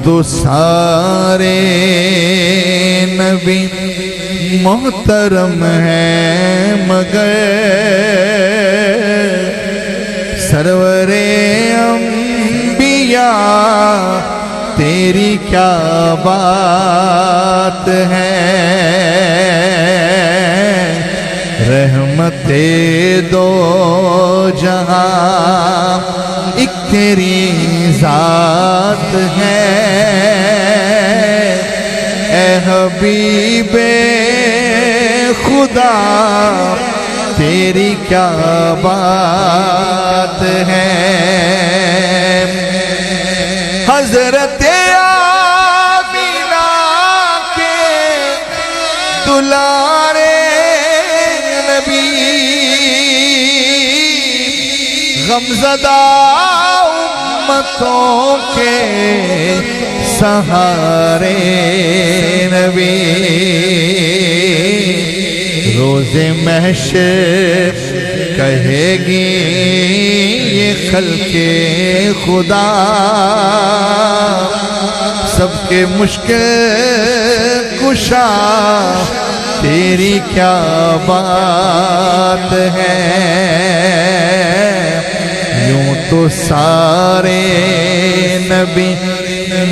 تو سارے نبی محترم ہیں مگر سرور انبیاء تیری کیا بات ہے رحمت دو جہاں ایک تیری ذات ہے اے حبیب خدا تیری کیا بات ہے حضرت آمینہ کے دلارے نبی غمزدہ امتوں کے سہارے نبی روز محشر کہے گی یہ خلق خدا سب کے مشکل کشا تیری کیا بات ہے یوں تو سارے نبی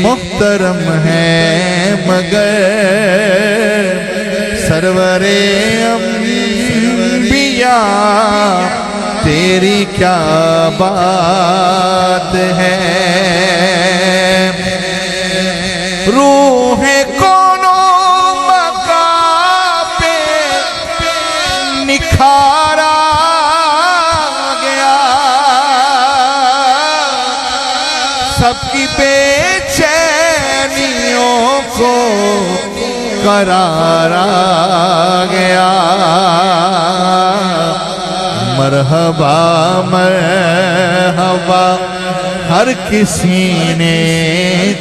محترم ہیں مگر سرور انبیاء تیری کیا بات ہے روح کونوں مقام پہ نکھارا گیا سب کی بے چینیوں کو قرار آ گیا مرحبا مرحبا ہر کسی نے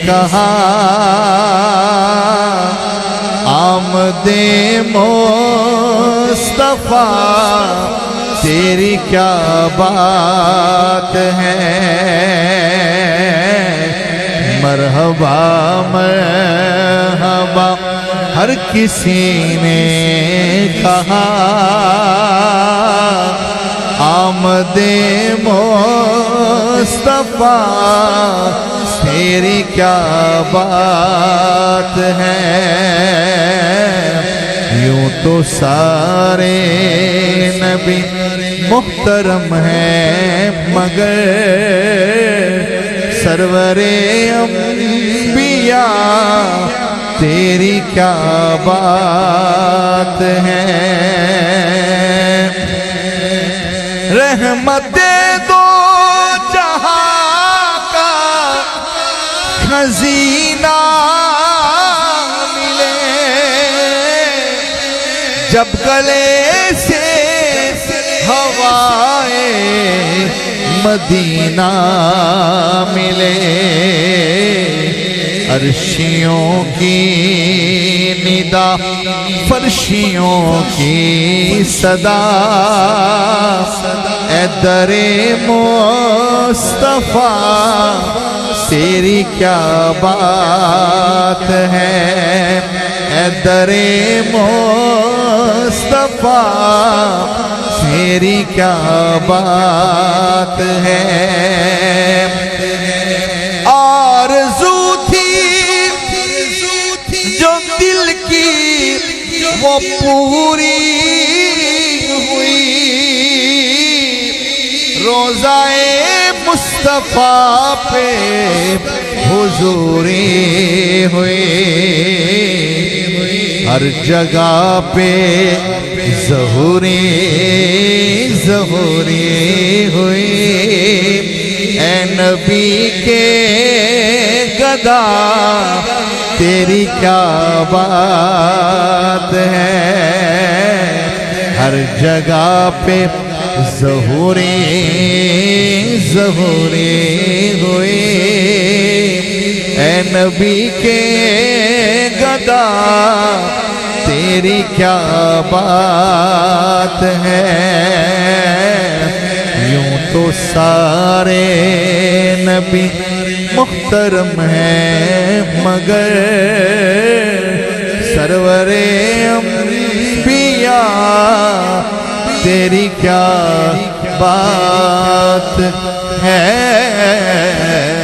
کہا آمد مصطفیٰ تیری کیا بات ہے مرحبا مرحبا ہر کسی نے کہا آمد مصطفیٰ تیری کیا بات ہے یوں تو سارے نبی محترم ہیں مگر سرور انبیاء تیری کیا بات ہے رحمت دو جہاں کا خزینہ ملے جب گلے سے ہوائے مدینہ ملے عرشیوں کی ندا فرشیوں کی صدا اے در مصطفیٰ تیری کیا بات ہے اے در مصطفیٰ تیری کیا بات ہے آرزو تھی جو دل کی وہ پوری ہوئی روضہ مصطفیٰ پہ حضوری ہوئی ہر جگہ پہ ظہوری ہوئی اے نبی کے گدا تیری کیا بات ہے ہر جگہ پہ ظہوری ہوئی اے نبی کے گدا تیری کیا بات ہے یوں تو سارے نبی محترم ہیں مگر سرور انبیاء تیری کیا بات ہے